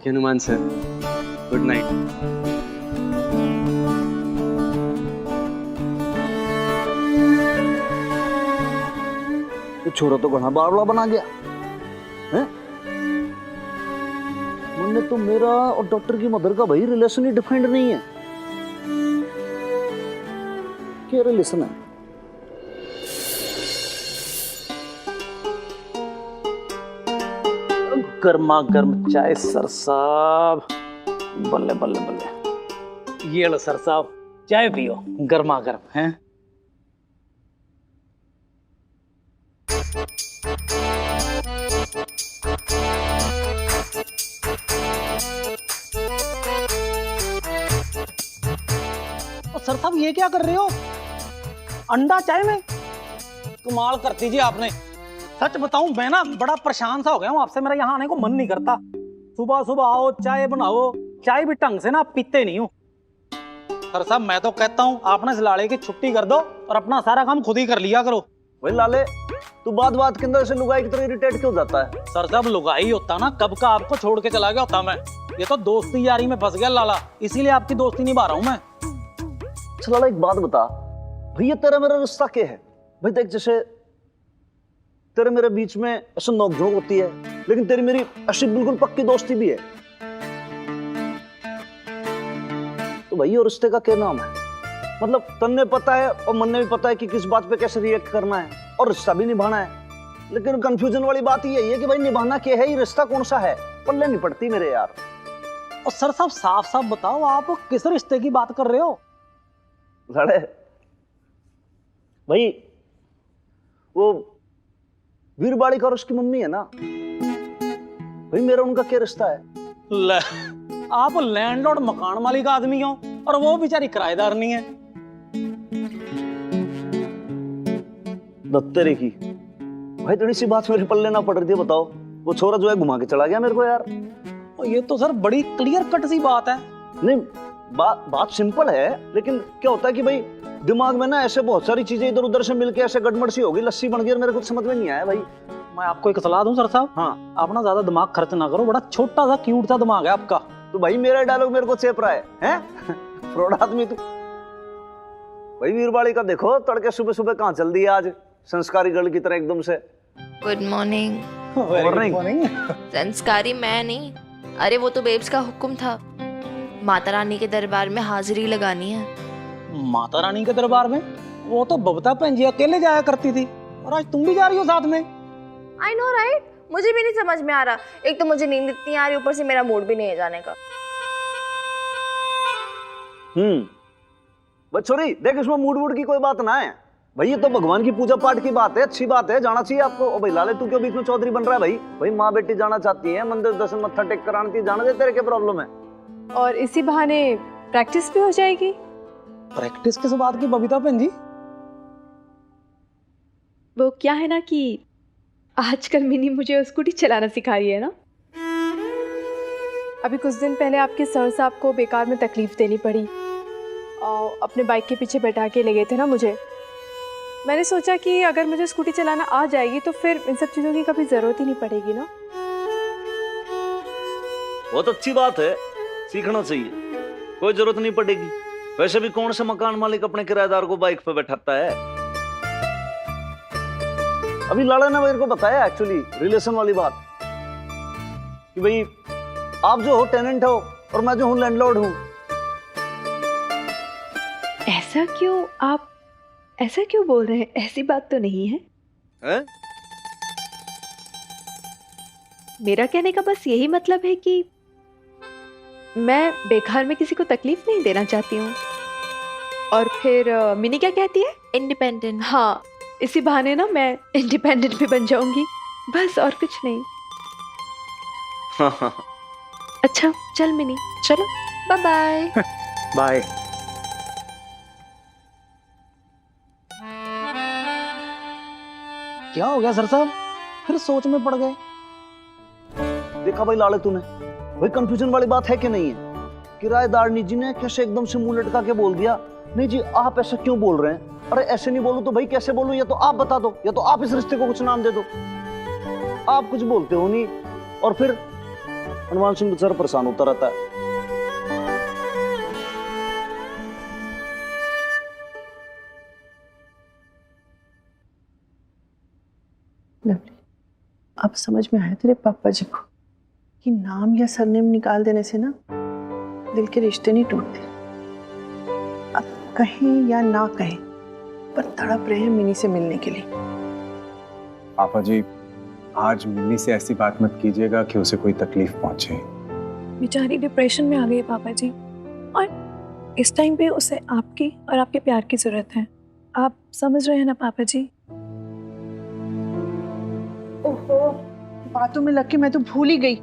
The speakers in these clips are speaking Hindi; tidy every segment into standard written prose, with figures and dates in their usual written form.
Okay Hanuman sir, good night. तो छोरा तो घना बावला बना गया है। मैंने तो मेरा और डॉक्टर की मदर का भाई रिलेशन ही डिफाइंड नहीं है। क्या रिलेशन है? गर्मा गर्म चाय सर साहब, बल्ले बल्ले बल्ले। ये लो सर साहब, चाय पियो, गर्मा गर्म है। सर साहब ये क्या कर रहे हो? अंडा चाय में? कमाल कर दीजिए आपने। सच बताऊं मैं ना बड़ा परेशान सा हो गया हूँ आपसे, मेरा यहाँ आने को मन नहीं करता। सुबह सुबह आओ चाय बनाओ, चाय भी ढंग से ना पीते नहीं हूँ। सर साहब मैं तो कहता हूँ आप ना इस लाड़े की छुट्टी कर दो और अपना सारा काम खुद ही कर लिया करो। भाई लाले, तू बात बात के अंदर से लुगाई की तरह इरिटेट क्यों जाता है? सर साहब लुगाई होता ना कब का आपको छोड़ के चला गया होता मैं। ये तो दोस्ती यारी में फंस गया लाला, इसीलिए आपकी दोस्ती निभा रहा हूँ मैं। अच्छा लाला एक बात बता, भैया तेरा मेरा रिश्ता क्या है? भाई देख, जैसे तेरे मेरे बीच में ऐसा नोकझोंक होती है, लेकिन तेरी मेरी ऐसी बिल्कुल पक्की दोस्ती भी है। तो भाई और रिश्ते का क्या नाम है? मतलब तन्ने पता है और मन ने भी पता है कि किस बात पे कैसे रिएक्ट करना है और रिश्ता भी निभाना है। लेकिन कंफ्यूजन वाली बात यही है कि भाई निभाना क्या है, ये रिश्ता कौन सा है, पल्ले नहीं पड़ती मेरे यार। और सर साहब साफ साफ बताओ आप किस रिश्ते की बात कर रहे हो? लड़े भाई, वो वीरबाड़ी और उसकी मम्मी है ना भाई, मेरा उनका क्या रिश्ता है? ले, आप लैंडलॉर्ड मकान मालिक आदमी हो और वो बेचारी किराएदार नहीं है। दत्तेरे की भाई थोड़ी सी बात मेरे पल्ले ना पड़ रही थी। बताओ, वो छोरा जो है घुमा के चला गया मेरे को यार। और ये तो सर बड़ी क्लियर कट सी बात है। नहीं, बात सिंपल है, लेकिन क्या होता है कि भाई दिमाग में ना ऐसे बहुत सारी चीजें इधर उधर से मिलके ऐसे गड़बड़ सी होगी, लस्सी बन गई और मेरे को समझ में नहीं आया भाई। मैं आपको एक सलाह दूं सर साहब? हाँ। आप ना ज्यादा दिमाग खर्च ना करो, बड़ा छोटा सा क्यूट सा दिमाग है आपका। तो भाई मेरा डायलॉग मेरे को चेप रहा है? फ्रॉड आदमी तू। भाई वीरबाड़ी का देखो, तड़के सुबह सुबह कहाँ चल दिया आज, संस्कारी गर्ल की तरह एकदम से। Good morning. मॉर्निंग। संस्कारी मैं नहीं, अरे वो तो बेब्स का हुक्म था, माता रानी के दरबार में हाजिरी लगानी है। माता रानी के दरबार में? वो तो बबता बहन जी अकेले जाया करती थी, और आज तुम भी जा रही हो साथ में। आई नो राइट, मुझे भी नहीं समझ में आ रहा। एक तो मुझे नींद इतनी आ रही, ऊपर से मेरा मूड भी नहीं है जाने का। बच्चोरी देख, इसमें मूड वूड की कोई बात ना है भाई, ये तो भगवान की पूजा पाठ की बात है, अच्छी बात है, जाना चाहिए आपको। ओ भाई लाले, तू क्यों बीच में चौधरी बन रहा है? भाई माँ बेटी जाना चाहती है मंदिर, दर्शन मत्था टेक कर आती है, जाने दे, तेरे क्या प्रॉब्लम है? और इसी बहाने प्रैक्टिस भी हो जाएगी। प्रैक्टिस किस बात की बबीता बहन जी? वो क्या है ना कि आजकल मिनी मुझे स्कूटी चलाना सिखा रही है ना। अभी कुछ दिन पहले आपके सर साहब को बेकार में तकलीफ देनी पड़ी और अपने बाइक के पीछे बैठा के ले गए थे ना मुझे। मैंने सोचा कि अगर मुझे स्कूटी चलाना आ जाएगी तो फिर इन सब चीज़ों की कभी ज़रूरत ही नहीं पड़ेगी ना। बहुत अच्छी बात है, सीखना चाहिए, कोई जरूरत नहीं पड़ेगी। वैसे भी कौन सा मकान मालिक अपने किराएदार को बाइक पे बैठाता है? अभी लाला ने मेरे को बताया एक्चुअली रिलेशन वाली बात कि भाई आप जो हो टेनेंट हो और मैं जो हूं लैंडलॉर्ड हूं। ऐसा क्यों? आप ऐसा क्यों बोल रहे हैं? ऐसी बात तो नहीं है। मेरा कहने का बस यही मतलब है कि मैं बेकार में किसी को तकलीफ नहीं देना चाहती हूँ। और फिर मिनी क्या कहती है? इंडिपेंडेंट। हाँ, इसी बहाने ना मैं इंडिपेंडेंट भी बन जाऊंगी, बस और कुछ नहीं। अच्छा चल मिनी, चलो बाय बाय। बाय। क्या हो गया सर साहब, फिर सोच में पड़ गए? देखा भाई लाले तूने, भाई कंफ्यूजन वाली बात है कि नहीं है? किराएदारनी जी ने कैसे एकदम से मुंह लटका के बोल दिया, नहीं जी आप ऐसा क्यों बोल रहे हैं? अरे ऐसे नहीं बोलूं तो भाई कैसे बोलूं? या तो आप बता दो, या तो आप इस रिश्ते को कुछ नाम दे दो। आप कुछ बोलते हो नहीं, और फिर हनुमान सिंह बेचारा परेशान होता रहता है। लवली, अब समझ में आया तेरे पापा जी को कि नाम या सरनेम निकाल देने से ना दिल के रिश्ते नहीं टूटते। अब कहें या ना कहें पर तड़प रहे हैं मिनी से मिलने के लिए। पापा जी, आज मिनी से ऐसी बात मत कीजिएगा कि उसे कोई तकलीफ पहुंचे। बेचारी डिप्रेशन में आ गई है पापा जी, और इस टाइम पे उसे आपकी और आपके प्यार की जरूरत है। आप समझ रहे हैं ना पापा जी? ओहो, बातों में लग के मैं तो भूल ही गई।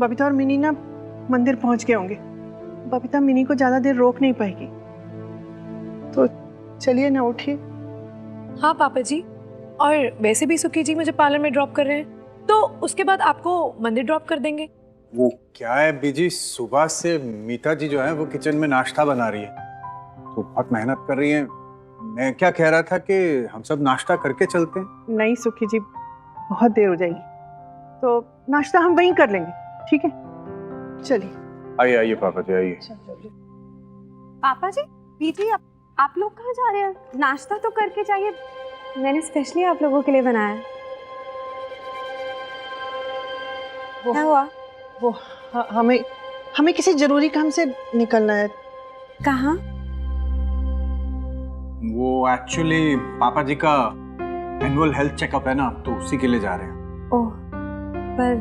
बबीता और मिनी ना मंदिर पहुंच गए होंगे। बबीता मिनी को ज्यादा देर रोक नहीं पाएगी, तो चलिए ना, उठिए। हाँ पापा जी, और वैसे भी सुखी जी मुझे पार्लर में ड्रॉप कर रहे हैं, तो उसके बाद आपको मंदिर ड्रॉप कर देंगे। वो क्या है बीजी, सुबह से मीता जी जो है वो किचन में नाश्ता बना रही है, तो बहुत मेहनत कर रही है। मैं क्या कह रहा था कि हम सब नाश्ता करके चलते हैं। नहीं सुखी जी, बहुत देर हो जाएगी, तो नाश्ता हम वहीं कर लेंगे, ठीक है? चलिए। आइए आइए पापा जी, आइए। पापा जी, बीजी, आप लोग कहाँ जा रहे हैं? नाश्ता तो करके जाइए, मैंने स्पेशली आप लोगों के लिए बनाया है। क्या हुआ? वो हमें किसी जरूरी काम से निकलना है। कहाँ? वो एक्चुअली पापा जी का एनुअल हेल्थ चेकअप है ना, तो उसी के लिए जा रहे हैं। ओह, पर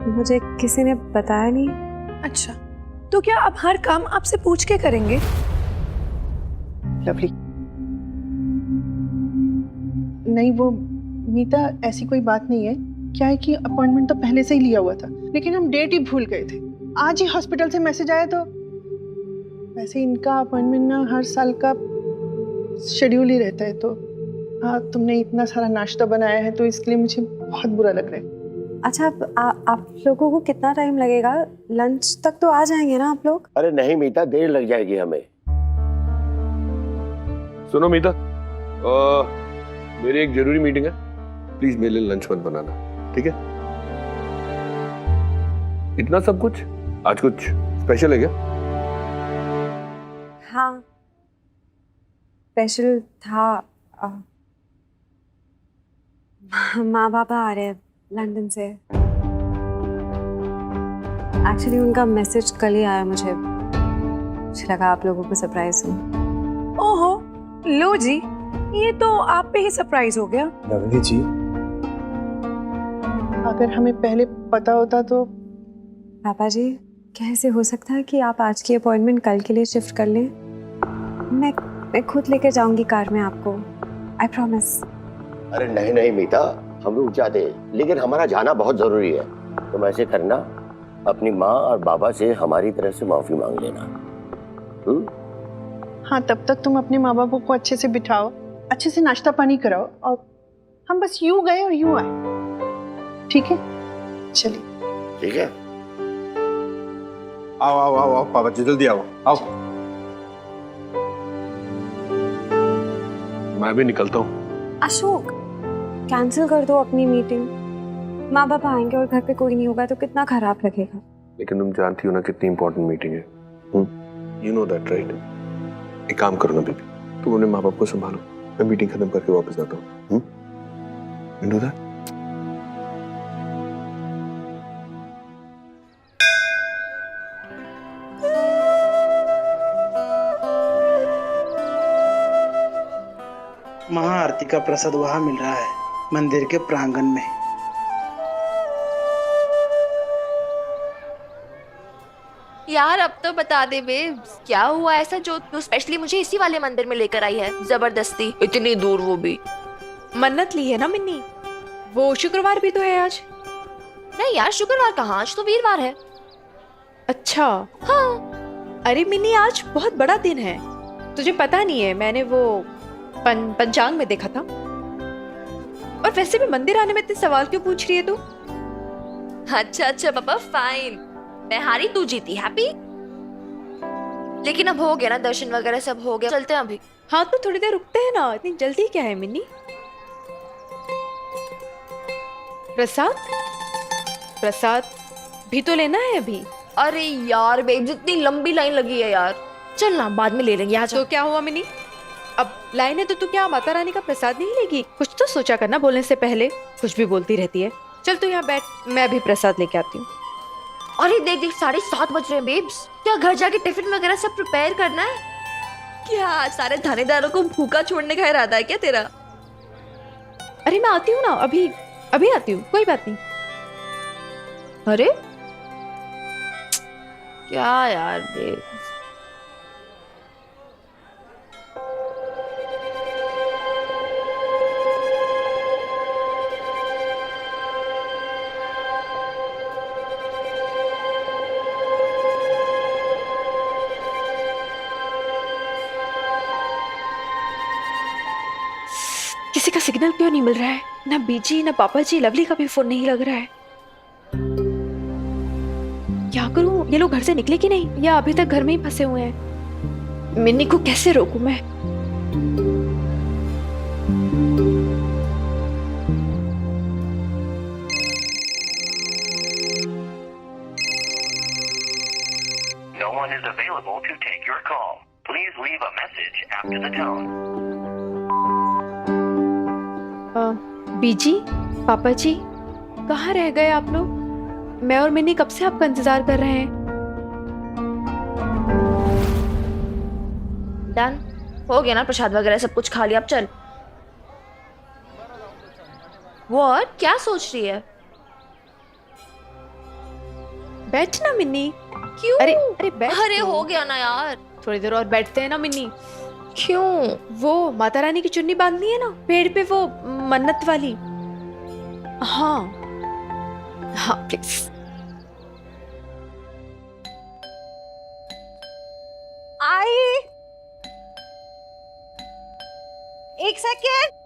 मुझे किसी ने बताया नहीं। अच्छा, तो क्या आप हर काम आपसे पूछ के करेंगे? लवली, नहीं वो मीता, ऐसी कोई बात नहीं है। क्या है कि अपॉइंटमेंट तो पहले से ही लिया हुआ था, लेकिन हम डेट ही भूल गए थे। आज ही हॉस्पिटल से मैसेज आया, तो वैसे इनका अपॉइंटमेंट ना हर साल का शेड्यूल ही रहता है। तो हाँ, तुमने इतना सारा नाश्ता बनाया है तो इसके लिए मुझे बहुत बुरा लग रहा है। अच्छा, आप लोगों को कितना टाइम लगेगा? लंच तक तो आ जाएंगे ना आप लोग? अरे नहीं मीता, देर लग जाएगी हमें। सुनो मीता, मेरी एक जरूरी मीटिंग है, प्लीज मेरे लिए लंच मत बनाना, ठीक है? इतना सब कुछ? आज कुछ स्पेशल है क्या? हाँ, स्पेशल था। माँ पापा आ रहे हैं लंदन से। एक्चुअली उनका मैसेज कल ही आया, मुझे लगा आप लोगों को सरप्राइज दूं। ओहो, लो जी, ये तो आप पे ही सरप्राइज हो गया। लवली जी, अगर हमें पहले पता होता तो। पापा जी, कैसे हो सकता है कि आप आज की अपॉइंटमेंट कल के लिए शिफ्ट कर लें? मैं खुद लेकर जाऊंगी कार में आपको, आई प्रॉमिस। अरे नहीं नहीं मीता, हम रुक जाते, लेकिन हमारा जाना बहुत जरूरी है। तुम ऐसे करना, अपनी माँ और बाबा से हमारी तरफ से माफी मांग लेना। हाँ, तब तक तुम अपने माँ बापों को अच्छे से बिठाओ, अच्छे से नाश्ता पानी कराओ, और हम बस यूं गए और यूं आए, ठीक है? चलिए। ठीक है, आओ आओ आओ आओ पापा जी, जल्दी आओ आओ। मैं भी निकलता हूँ। अशोक, कैंसिल कर दो अपनी मीटिंग। माँ बाप आएंगे और घर पे कोई नहीं होगा तो कितना खराब लगेगा। लेकिन तुम जानती हो ना कितनी इंपॉर्टेंट मीटिंग है। You know that right? एक काम करो ना बेबी, तुम अपने माँ बाप को संभालो, मैं मीटिंग खत्म करके वापस आता हूँ। Do that? महाआरती का प्रसाद वहां मिल रहा है, मंदिर के प्रांगण में। यार अब तो बता दे बेब्स, क्या हुआ ऐसा जो तू स्पेशली मुझे इसी वाले मंदिर में लेकर आई है जबरदस्ती, इतनी दूर वो भी। मन्नत ली है ना मिन्नी, वो शुक्रवार भी तो है आज। नहीं यार, शुक्रवार कहाँ, आज तो वीरवार है। अच्छा हाँ। अरे मिन्नी, आज बहुत बड़ा दिन है, तुझे पता नहीं है? मैंने वो पंचांग में देखा था। और वैसे भी मंदिर आने में इतने सवाल क्यों पूछ रही है तू? अच्छा अच्छा पापा, फाइन, मैं हारी तू जीती, हैप्पी। लेकिन अब हो गया ना, दर्शन वगैरह सब हो गया, चलते हैं अभी। हाँ तो थोड़ी देर रुकते हैं ना, इतनी जल्दी क्या है मिन्नी? प्रसाद, प्रसाद भी तो लेना है अभी। अरे यार बेब, जितनी लंबी लाइन लगी है यार। चल ना, बाद में ले लेंगे। आ तो क्या हुआ मिनी, अब लाइन है तो तू क्या माता रानी का प्रसाद नहीं लेगी? कुछ तो सोचा करना बोलने से पहले, कुछ भी बोलती रहती है। चल तू यहाँ बैठ, मैं अभी प्रसाद लेके आती हूँ। अरे देख देख, 7:30 बज रहे हैं बेब्स। क्या घर जाके टिफिन वगैरह सब प्रिपेयर करना है क्या? सारे थानेदारों को भूखा छोड़ने का इरादा है क्या तेरा? अरे मैं आती हूँ ना, अभी अभी आती हूँ, कोई बात नहीं। अरे क्या यार बेब। किसी का सिग्नल क्यों नहीं मिल रहा है? ना बीजी, ना पापा जी, लवली का भी फोन नहीं लग रहा है। क्या करूं? ये लोग घर से निकले कि नहीं, या अभी तक घर में ही फंसे हुए हैं? मिन्नी को कैसे रोकूं मैं? No one is available to take your call. Please leave a message after the tone. बीजी, पापा जी, कहाँ रह गए आप लोग? मैं और मिन्नी कब से आपका इंतजार कर रहे हैं। डन हो गया ना, प्रसाद वगैरह सब कुछ खा लिया, अब चल। व्हाट, क्या सोच रही है? बैठ ना मिन्नी। क्यों? अरे अरे बैठ। अरे हो गया ना यार। थोड़ी देर और बैठते हैं ना मिन्नी। क्यों? वो माता रानी की चुन्नी बांधनी है ना पेड़ पे, वो मन्नत वाली। हाँ हाँ प्लीज। आई, एक सेकेंड।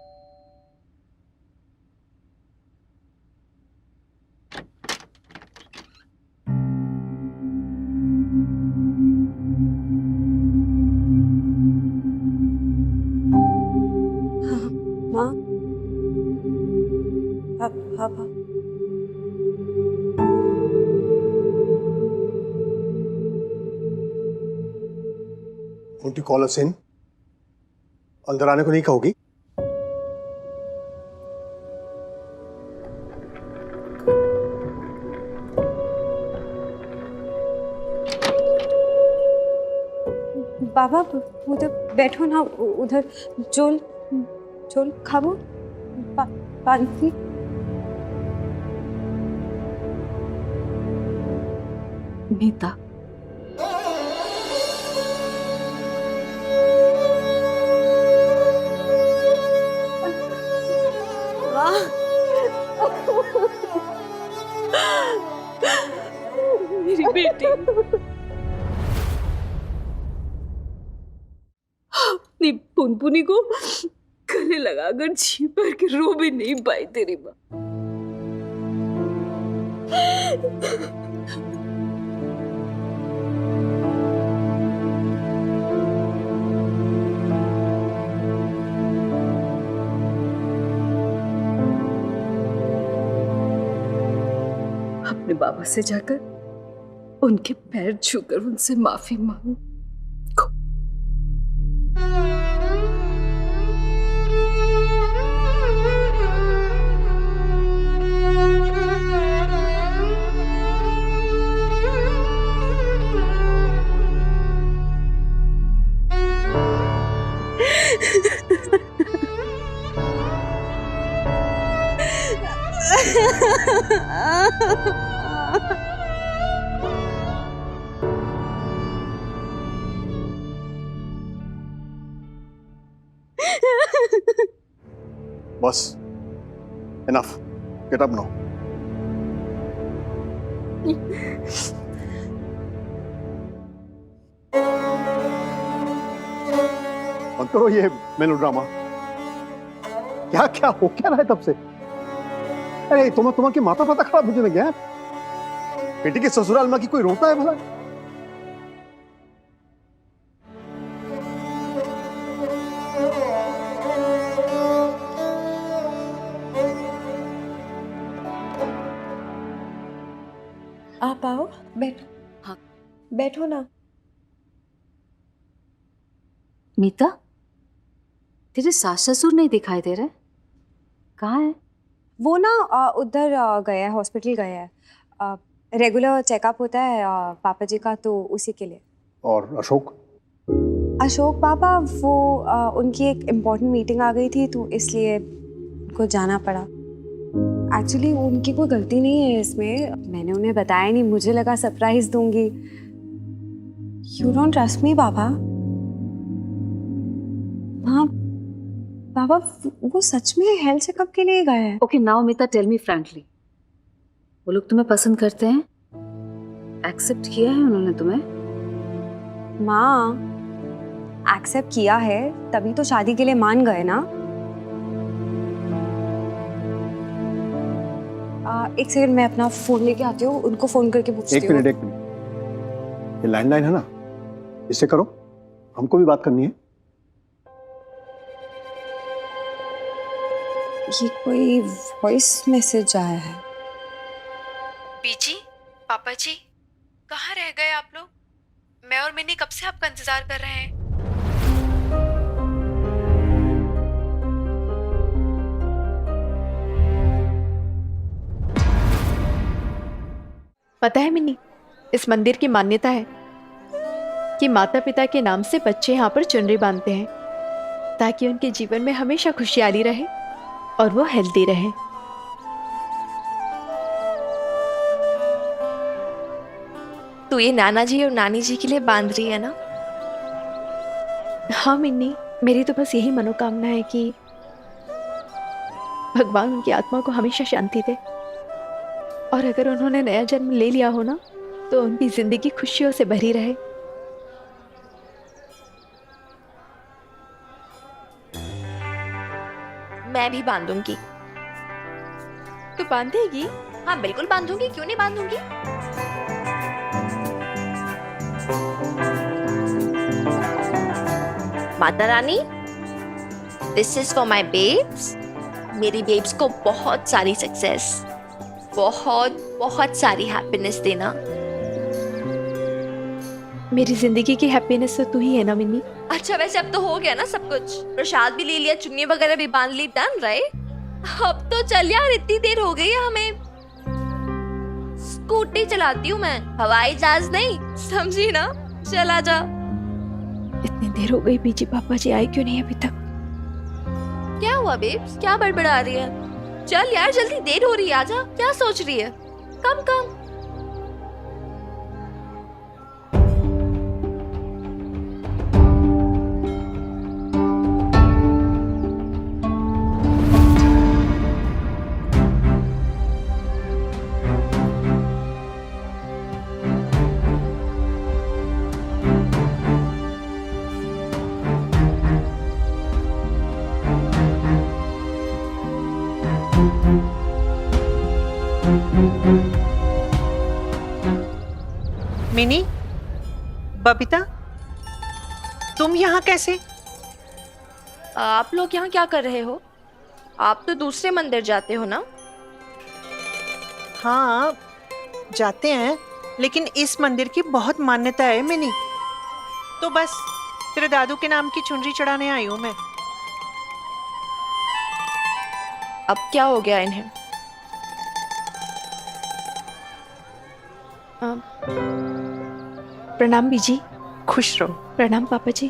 माँ, पापा, Won't you call us in? अंदर आने को नहीं कहोगी? बाबा उधर बैठो ना, उधर चोल चोल खाबो पानी। मीता, मेरी बेटी अपनी पुनपुनी को गले लगाकर जी भर के रो भी नहीं पाई तेरी माँ। अपने बाबा से जाकर उनके पैर छूकर उनसे माफी मांगो। बस, enough. Get up now. मत करो ये मेलोड्रामा। क्या क्या हो क्या रहा है तब से? अरे तुम्हारी माता पता खराब मुझे लग गया। बेटी के ससुराल में की कोई रोता है भला? आप आओ, बैठो। हाँ। बैठो ना। मीता, तेरे सास ससुर नहीं दिखाई दे रहे, कहाँ है? वो ना उधर गया है, हॉस्पिटल गया है। रेगुलर चेकअप होता है पापा जी का, तो उसी के लिए। और अशोक? अशोक पापा वो उनकी एक इम्पोर्टेंट मीटिंग आ गई थी, तो इसलिए उनको जाना पड़ा। एक्चुअली उनकी कोई गलती नहीं है इसमें, मैंने उन्हें बताया नहीं, मुझे लगा सरप्राइज दूंगी। यू डोंट ट्रस्ट मी पापा? हाँ पापा, वो सच में हेल्थ चेकअप के लिए गए हैं। ओके नाउ मीता, टेल मी फ्रैंकली, वो लोग तुम्हें पसंद करते हैं? एक्सेप्ट किया है उन्होंने तुम्हें? माँ, एक्सेप्ट किया है तभी तो शादी के लिए मान गए ना। एक सेकंड, मैं अपना फोन लेके आती हूँ, उनको फोन करके पूछती हूँ। एक मिनट, ये लैंडलाइन है ना, इससे करो, हमको भी बात करनी है। ये कोई वॉइस मैसेज आया है। बीजी, पापा जी, कहाँ रह गए आप लोग? मैं और मिनी कब से आपका इंतजार कर रहे हैं। पता है मिनी, इस मंदिर की मान्यता है कि माता पिता के नाम से बच्चे यहाँ पर चुनरी बांधते हैं ताकि उनके जीवन में हमेशा खुशहाली रहे और वो हेल्दी रहे। तू ये नाना जी और नानी जी के लिए बांध रही है ना? हाँ मिन्नी, मेरी तो बस यही मनोकामना है कि भगवान उनकी आत्मा को हमेशा शांति दे, और अगर उन्होंने नया जन्म ले लिया हो ना, तो उनकी जिंदगी खुशियों से भरी रहे। मैं भी बांधूंगी। तो बांधेगी? हाँ बिल्कुल बांधूंगी, क्यों नहीं बांधूंगी। Mata Rani, this is for my babes. मेरी बेब्स को बहुत सारी सक्सेस, बहुत बहुत सारी हैप्पीनेस देना। मेरी जिंदगी की हैप्पीनेस तो तू ही है ना मिन्नी। अच्छा वैसे अब तो हो गया ना सब कुछ, प्रसाद भी ले लिया, चुन्नी वगैरह भी बांध ली, डन राइट? अब तो चल यार, इतनी देर हो गई है हमें। स्कूटी चलाती हूँ मैं, हवाई जहाज नहीं, समझी ना? चल आजा। इतनी देर हो गई, बीजी पापा जी आए क्यों नहीं अभी तक? क्या हुआ बेब्स, क्या बड़बड़ा रही है? चल यार जल्दी, देर हो रही है, आजा। क्या सोच रही है? कम कम। मिनी, बबीता, तुम यहाँ कैसे? आप लोग यहाँ क्या कर रहे हो? आप तो दूसरे मंदिर जाते हो ना? हाँ जाते हैं, लेकिन इस मंदिर की बहुत मान्यता है मिनी, तो बस तेरे दादू के नाम की चुनरी चढ़ाने आई हूँ मैं। अब क्या हो गया इन्हें? प्रणाम बीजी। खुश रहो। प्रणाम पापा जी।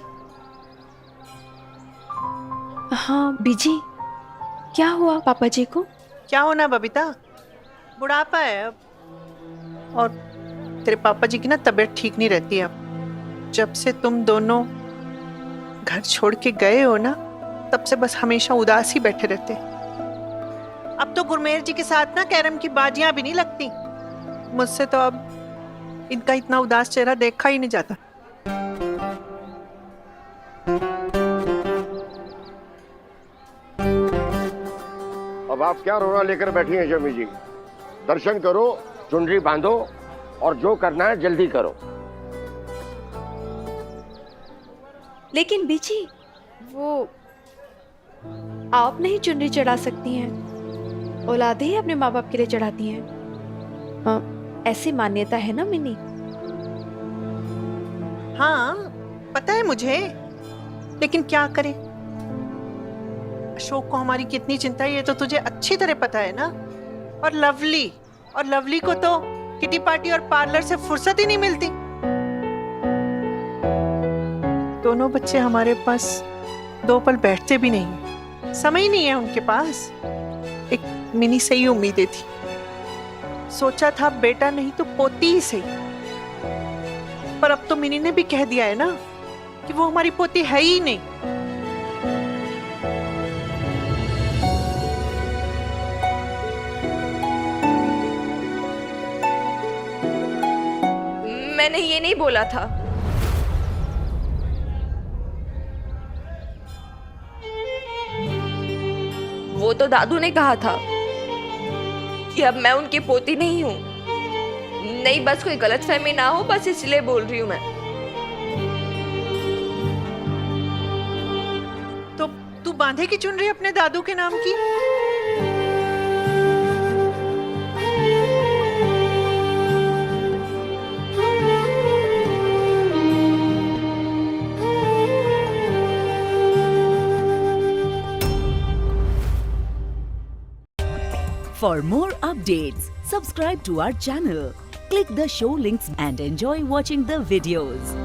हाँ बीजी, क्या हुआ पापा जी को? क्या होना बबीता, बुढ़ापा है अब, और तेरे पापा जी की ना तबीयत ठीक नहीं रहती अब। जब से तुम दोनों घर छोड़ के गए हो ना, तब से बस हमेशा उदास ही बैठे रहते। अब तो गुरमेर जी के साथ ना कैरम की बाजियां भी नहीं लगती। मुझसे तो अब इनका इतना उदास चेहरा देखा ही नहीं जाता। अब आप क्या रोना लेकर बैठी हैं जमी जी? दर्शन करो, चुनरी बांधो और जो करना है जल्दी करो। लेकिन बीजी, वो आप नहीं चुनरी चढ़ा सकती हैं, औलादें ही अपने माँ बाप के लिए चढ़ाती हैं। ऐसी मान्यता है ना मिनी। हाँ पता है मुझे, लेकिन क्या करें, अशोक को हमारी कितनी चिंता है ये तो तुझे अच्छी तरह पता है ना। और लवली को तो किटी पार्टी और पार्लर से फुर्सत ही नहीं मिलती। दोनों बच्चे हमारे पास 2 पल बैठते भी नहीं, समय ही नहीं है उनके पास। एक मिनी से ही उम्मीदें थी, सोचा था बेटा नहीं तो पोती ही सही, पर अब तो मिनी ने भी कह दिया है ना कि वो हमारी पोती है ही नहीं। मैंने ये नहीं बोला था। वो तो दादू ने कहा था कि अब मैं उनकी पोती नहीं हूं। नहीं, बस कोई गलतफहमी ना हो, बस इसलिए बोल रही हूं मैं। तो तू बांधेगी चुनरी अपने दादू के नाम की? For more updates, subscribe to our channel, click the show links and enjoy watching the videos.